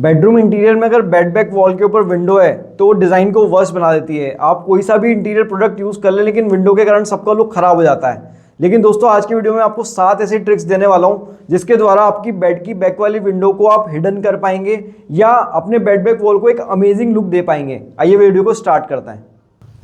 Bedroom interior में अगर bed back wall के ऊपर विंडो है तो वो डिज़ाइन को वर्स्ट बना देती है। आप कोई सा भी इंटीरियर प्रोडक्ट यूज़ कर ले लेकिन विंडो के कारण सबका लुक खराब हो जाता है। लेकिन दोस्तों आज की वीडियो में आपको 7 ऐसी ट्रिक्स देने वाला हूँ जिसके द्वारा आपकी बेड की बैक वाली विंडो को आप हिडन कर पाएंगे या अपने बेड बैक वॉल को एक अमेजिंग लुक दे पाएंगे। आइए वीडियो को स्टार्ट करते हैं।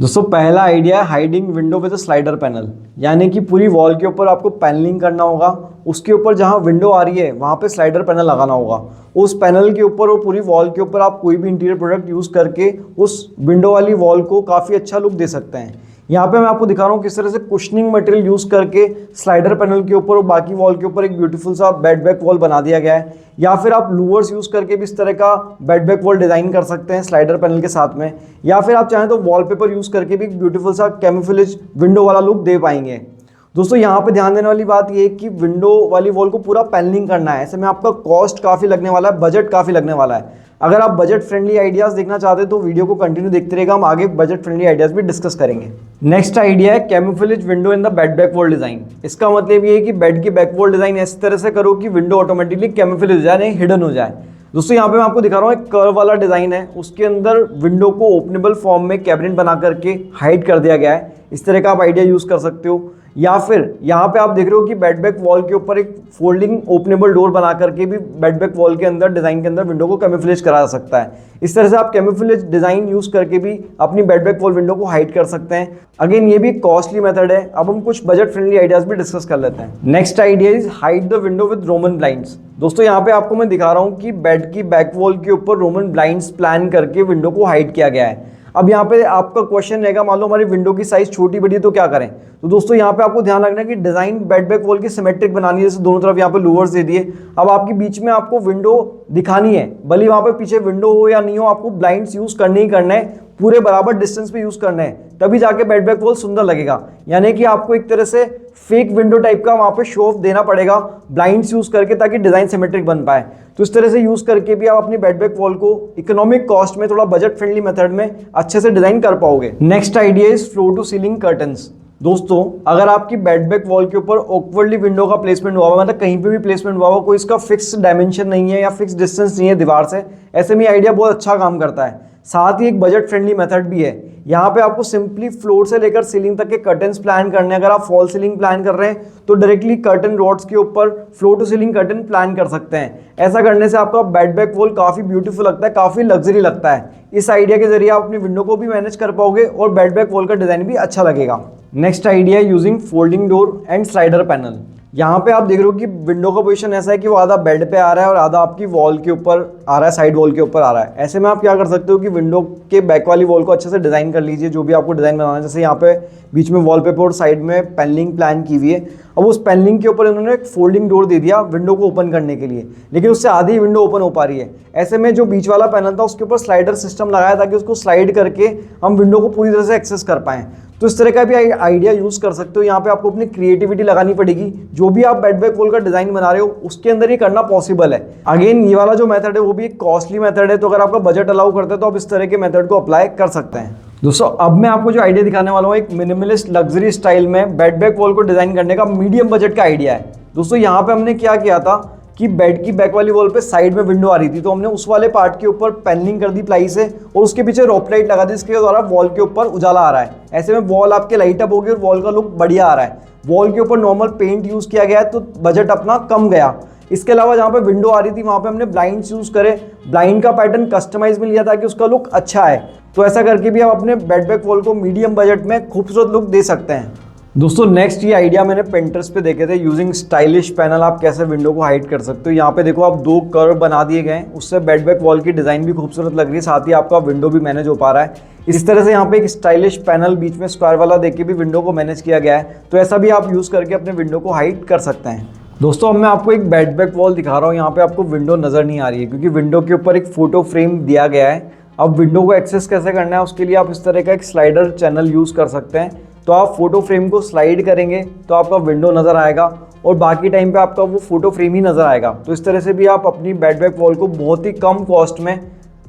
दोस्तों पहला आइडिया है hiding window with slider panel, यानी कि पूरी वॉल के ऊपर आपको पैनलिंग करना होगा। उसके ऊपर जहां विंडो आ रही है वहां पे स्लाइडर पैनल लगाना होगा। उस पैनल के ऊपर और पूरी वॉल के ऊपर आप कोई भी इंटीरियर प्रोडक्ट यूज़ करके उस विंडो वाली वॉल को काफ़ी अच्छा लुक दे सकते हैं। यहाँ पे मैं आपको दिखा रहा हूँ किस तरह से कुशनिंग मटेरियल यूज़ करके स्लाइडर पैनल के ऊपर और बाकी वॉल के ऊपर एक ब्यूटीफुल सा बेड बैक वॉल बना दिया गया है। या फिर आप लूवर्स यूज़ करके भी इस तरह का बेड बैक वॉल डिज़ाइन कर सकते हैं स्लाइडर पैनल के साथ में, या फिर आप चाहें तो वॉलपेपर यूज़ करके भी एक ब्यूटीफुल सा कैमोफ्लेज विंडो वाला लुक दे पाएंगे। दोस्तों यहाँ पे ध्यान देने वाली बात ये है कि विंडो वाली वॉल को पूरा पैनलिंग करना है। ऐसे में आपका कॉस्ट काफ़ी लगने वाला है, बजट काफ़ी लगने वाला है। अगर आप बजट फ्रेंडली आइडियाज़ देखना चाहते हैं तो वीडियो को कंटिन्यू देखते रहेगा, हम आगे बजट फ्रेंडली आइडियाज़ भी डिस्कस करेंगे। नेक्स्ट आइडिया है camouflage window in the bed back wall design. इसका मतलब ये है कि बेड की बैक वॉल डिज़ाइन इस तरह से करो कि विंडो ऑटोमेटिकली कैमोफ्लेज हो जाए, नहीं हिडन हो जाए। दोस्तों यहाँ पे मैं आपको दिखा रहा हूँ एक कर्व वाला डिज़ाइन है, उसके अंदर विंडो को ओपनेबल फॉर्म में कैबिनेट बना करके हाइड कर दिया गया है। इस तरह का आप आइडिया यूज़ कर सकते हो। या फिर यहाँ पे आप देख रहे हो कि बेड बैक वॉल के ऊपर एक फोल्डिंग ओपनेबल डोर बना करके भी बेड बैक वॉल के अंदर डिज़ाइन के अंदर विंडो को कैमोफ्लेज करा जा सकता है। इस तरह से आप कैमोफ्लेज डिज़ाइन यूज़ करके भी अपनी बेड बैक वॉल विंडो को हाइड कर सकते हैं। अगेन ये भी एक कॉस्टली मेथड है। अब हम कुछ बजट फ्रेंडली आइडियाज़ भी डिस्कस कर लेते हैं। Next idea is hide the window with Roman blinds. दोस्तों यहाँ पे आपको मैं दिखा रहा हूँ कि बेड की बैक वॉल के ऊपर रोमन ब्लाइंड्स प्लान करके विंडो को हाइड किया गया है। अब यहाँ पे आपका क्वेश्चन रहेगा, मान लो हमारी विंडो की साइज छोटी बड़ी है तो क्या करें। तो दोस्तों यहाँ पे आपको ध्यान रखना है कि डिज़ाइन बेड बैक वॉल की सिमेट्रिक बनानी है। जैसे दोनों तरफ यहाँ पे लूवर्स दे दिए। अब आपके बीच में आपको विंडो दिखानी है, भले वहाँ पे पीछे विंडो हो या नहीं हो, आपको ब्लाइंड्स यूज़ करने ही करना है, पूरे बराबर डिस्टेंस पे यूज़ करना है, तभी जाके बेड बैक वॉल सुंदर लगेगा। यानी कि आपको एक तरह से फेक विंडो टाइप का वहाँ पे शो ऑफ देना पड़ेगा ब्लाइंड्स यूज़ करके, ताकि डिज़ाइन सिमेट्रिक बन पाए। तो इस तरह से यूज़ करके भी आप अपनी बेड बैक वॉल को इकोनॉमिक कॉस्ट में, थोड़ा बजट फ्रेंडली मेथड में अच्छे से डिज़ाइन कर पाओगे। Next idea is floor to ceiling curtains. दोस्तों अगर आपकी बेड बैक वॉल के ऊपर ऑकवर्डली विंडो का प्लेसमेंट हुआ हुआ, मतलब कहीं पे भी प्लेसमेंट हुआ हुआ, कोई इसका फिक्स डायमेंशन नहीं है या फिक्स डिस्टेंस नहीं है दीवार से, ऐसे में आइडिया बहुत अच्छा काम करता है। साथ ही एक बजट फ्रेंडली मेथड भी है। यहाँ पे आपको सिंपली फ्लोर से लेकर सीलिंग तक के कर्टन्स प्लान करने हैं। अगर आप फॉल सीलिंग प्लान कर रहे हैं तो डायरेक्टली कर्टन रॉड्स के ऊपर floor to ceiling curtain plan कर सकते हैं। ऐसा करने से आपका बेड बैक वॉल काफ़ी ब्यूटीफुल लगता है, काफ़ी लग्जरी लगता है। इस आइडिया के जरिए आप अपनी विंडो को भी मैनेज कर पाओगे और बेड बैक वॉल का डिज़ाइन भी अच्छा लगेगा। Next idea using folding door and slider panel. यहाँ पे आप देख रहे हो कि विंडो का पोजीशन ऐसा है कि वो आधा बेड पे आ रहा है और आधा आपकी वॉल के ऊपर आ रहा है, साइड वॉल के ऊपर आ रहा है। ऐसे में आप क्या कर सकते हो कि विंडो के बैक वाली वॉल को अच्छे से डिज़ाइन कर लीजिए, जो भी आपको डिज़ाइन बनाना है। जैसे यहाँ पे बीच में वॉलपेपर और साइड में पैनलिंग प्लान की हुई है। अब उस पैनलिंग के ऊपर इन्होंने एक फोल्डिंग डोर दे दिया विंडो को ओपन करने के लिए, लेकिन उससे आधी विंडो ओपन हो पा रही है। ऐसे में जो बीच वाला पैनल था उसके ऊपर स्लाइडर सिस्टम लगाया ताकि उसको स्लाइड करके हम विंडो को पूरी तरह से एक्सेस कर पाएँ। तो इस तरह का भी आइडिया यूज़ कर सकते हो। यहाँ पे आपको अपनी क्रिएटिविटी लगानी पड़ेगी। जो भी आप बेड बैक वॉल का डिज़ाइन बना रहे हो उसके अंदर ही करना पॉसिबल है। अगेन ये वाला जो मेथड है वो भी एक कॉस्टली मेथड है, तो अगर आपका बजट अलाउ करता है तो आप इस तरह के मेथड को अप्लाई कर सकते हैं। दोस्तों अब मैं आपको जो आइडिया दिखाने वाला हूँ एक मिनिमलिस्ट लग्जरी स्टाइल में बेड बैक वॉल को डिज़ाइन करने का मीडियम बजट का आइडिया है। दोस्तों यहाँ पे हमने क्या किया था कि बेड की बैक वाली वॉल पे साइड में विंडो आ रही थी, तो हमने उस वाले पार्ट के ऊपर पैनलिंग कर दी प्लाई से और उसके पीछे रॉप लाइट लगा दी, इसके द्वारा वॉल के ऊपर उजाला आ रहा है। ऐसे में वॉल आपके लाइट अप होगी और वॉल का लुक बढ़िया आ रहा है। वॉल के ऊपर नॉर्मल पेंट यूज़ किया गया है तो बजट अपना कम गया। इसके अलावा जहाँ पे विंडो आ रही थी वहाँ पे हमने ब्लाइंड्स यूज़ करे, ब्लाइंड का पैटर्न कस्टमाइज में लिया ताकि उसका लुक अच्छा है। तो ऐसा करके भी आप अपने बेड बैक वॉल को मीडियम बजट में खूबसूरत लुक दे सकते हैं। दोस्तों नेक्स्ट ये आइडिया मैंने Pinterest पे देखे थे। यूजिंग स्टाइलिश पैनल आप कैसे विंडो को हाइड कर सकते हो। यहाँ पे देखो आप 2 कर्व बना दिए गए हैं, उससे बेड बैक वॉल की डिज़ाइन भी खूबसूरत लग रही है, साथ ही आपका विंडो भी मैनेज हो पा रहा है। इस तरह से यहाँ पे एक स्टाइलिश पैनल बीच में स्क्वायर वाला देके भी विंडो को मैनेज किया गया है। तो ऐसा भी आप यूज़ करके अपने विंडो को हाइड कर सकते हैं। दोस्तों अब मैं आपको एक बेड बैक वॉल दिखा रहा हूँ। यहाँ पे आपको विंडो नज़र नहीं आ रही है क्योंकि विंडो के ऊपर एक फोटो फ्रेम दिया गया है। अब विंडो को एक्सेस कैसे करना है उसके लिए आप इस तरह का एक स्लाइडर चैनल यूज़ कर सकते हैं। तो आप फोटो फ्रेम को स्लाइड करेंगे तो आपका विंडो नज़र आएगा और बाकी टाइम पे आपका वो फोटो फ्रेम ही नज़र आएगा। तो इस तरह से भी आप अपनी बेड बैक वॉल को बहुत ही कम कॉस्ट में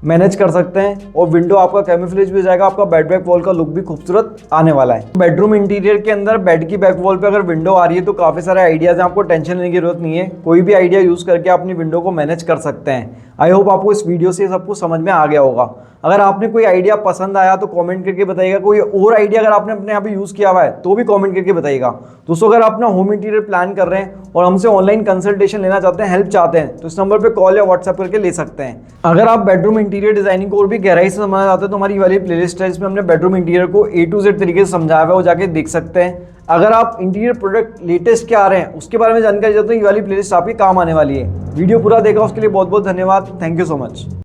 मैनेज कर सकते हैं और विंडो आपका कैमोफ्लेज भी हो जाएगा, आपका बेड बैक वॉल का लुक भी खूबसूरत आने वाला है। बेडरूम इंटीरियर के अंदर बेड की बैक वॉल पे अगर विंडो आ रही है तो काफ़ी सारे आइडियाज़ हैं, आपको टेंशन लेने की जरूरत नहीं है। कोई भी आइडिया यूज़ करके अपनी विंडो को मैनेज कर सकते हैं। आई होप आपको इस वीडियो से सब कुछ समझ में आ गया होगा। अगर आपने कोई आइडिया पसंद आया तो कमेंट करके बताइएगा। कोई और आइडिया अगर आपने अपने यहाँ पे यूज़ किया हुआ है तो भी कमेंट करके बताइएगा। दोस्तों अगर आप अपना होम इंटीरियर प्लान कर रहे हैं और हमसे ऑनलाइन कंसल्टेशन लेना चाहते हैं, हेल्प चाहते हैं, तो इस नंबर पे कॉल या व्हाट्सएप करके ले सकते हैं। अगर आप बेडरूम इंटीरियर डिजाइनिंग को और भी गहराई से समझना चाहते हैं तो हमारी ये वाली प्लेलिस्ट है, इसमें हमने बेडरूम इंटीरियर को A to Z तरीके से समझाया हुआ है, वो जाके देख सकते हैं। अगर आप इंटीरियर प्रोडक्ट लेटेस्ट क्या आ रहे हैं उसके बारे में जानकारी चाहते हैं, ये वाली प्लेलिस्ट आपके काम आने वाली है। वीडियो पूरा देखा उसके लिए बहुत बहुत धन्यवाद। Thank you so much.